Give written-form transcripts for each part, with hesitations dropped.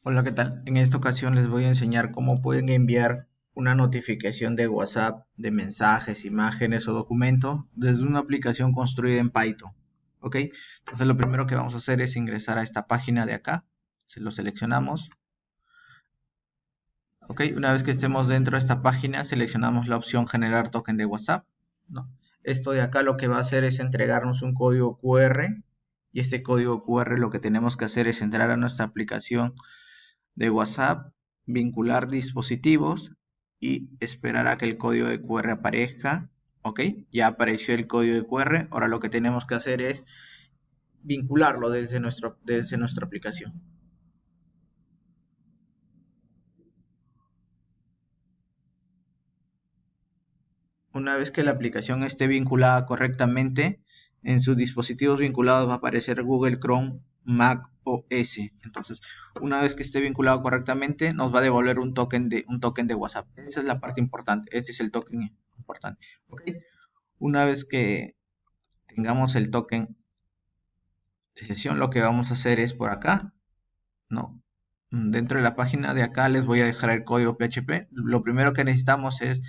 Hola, ¿qué tal? En esta ocasión les voy a enseñar cómo pueden enviar una notificación de WhatsApp de mensajes, imágenes o documentos desde una aplicación construida en Python. ¿Ok? Entonces lo primero que vamos a hacer es ingresar a esta página de acá. Se lo seleccionamos. ¿Ok? Una vez que estemos dentro de esta página, seleccionamos la opción generar token de WhatsApp, ¿no? Esto de acá lo que va a hacer es entregarnos un código QR y este código QR lo que tenemos que hacer es entrar a nuestra aplicación de WhatsApp, vincular dispositivos y esperar a que el código de QR aparezca. Ok, ya apareció el código de QR. Ahora lo que tenemos que hacer es vincularlo desde nuestra aplicación. Una vez que la aplicación esté vinculada correctamente, en sus dispositivos vinculados va a aparecer Google Chrome, Mac OS. Entonces, una vez que esté vinculado correctamente, nos va a devolver un token de WhatsApp. Esa es la parte importante. Este es el token importante. ¿Okay? Una vez que tengamos el token de sesión, lo que vamos a hacer es por acá, ¿no? Dentro de la página de acá les voy a dejar el código PHP. Lo primero que necesitamos es,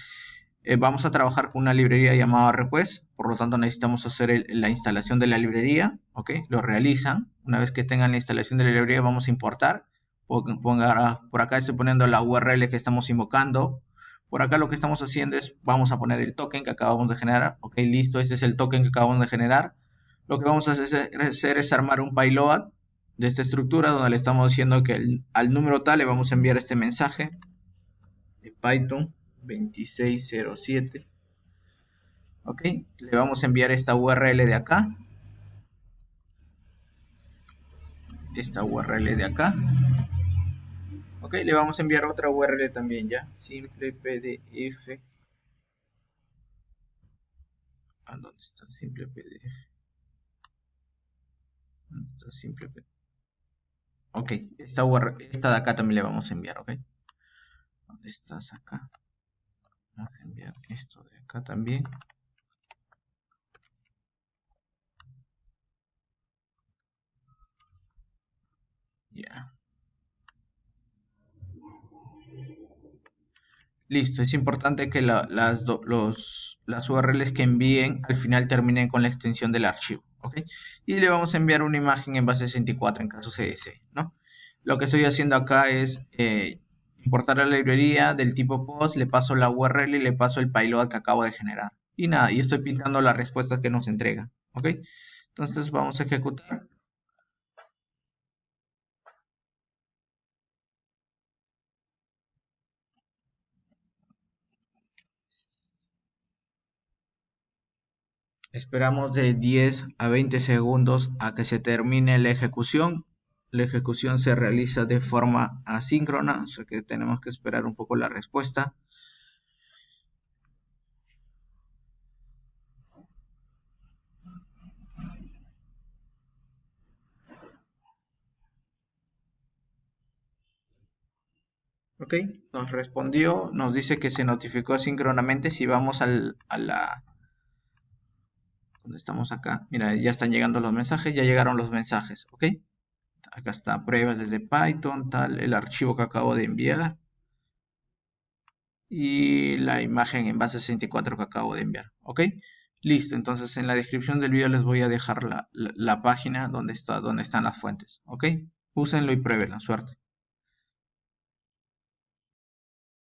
vamos a trabajar con una librería llamada Request, por lo tanto necesitamos hacer la instalación de la librería, ¿ok? Lo realizan. Una vez que tengan la instalación de la librería vamos a importar. Por acá estoy poniendo la URL que estamos invocando. Por acá lo que estamos haciendo es, vamos a poner el token que acabamos de generar. Ok, listo, este es el token que acabamos de generar. Lo que vamos a hacer es armar un payload de esta estructura donde le estamos diciendo que al número tal le vamos a enviar este mensaje de Python 2607. Ok, le vamos a enviar esta URL de acá, ok, le vamos a enviar otra URL también ya, simple pdf. ¿Dónde está simple pdf? ¿Dónde está simple pdf? Ok, esta de acá también le vamos a enviar, ok. ¿Dónde estás acá? Vamos a enviar esto de acá también. Ya. Listo, es importante que las URLs que envíen al final terminen con la extensión del archivo, ¿ok? Y le vamos a enviar una imagen en base 64 en caso se desee, ¿no? Lo que estoy haciendo acá es importar la librería del tipo post, le paso la URL y le paso el payload que acabo de generar. Y nada, y estoy pintando la respuesta que nos entrega, ¿ok? Entonces vamos a ejecutar. Esperamos de 10 a 20 segundos a que se termine la ejecución. La ejecución se realiza de forma asíncrona, o sea que tenemos que esperar un poco la respuesta. Ok, nos respondió, nos dice que se notificó asíncronamente. Si vamos donde estamos acá, mira, ya están llegando los mensajes, ya llegaron los mensajes, ok. Acá está pruebas desde Python, tal, el archivo que acabo de enviar y la imagen en base 64 que acabo de enviar, ok. Listo, entonces en la descripción del video les voy a dejar la página donde están las fuentes, ok. Úsenlo y pruébenlo, suerte.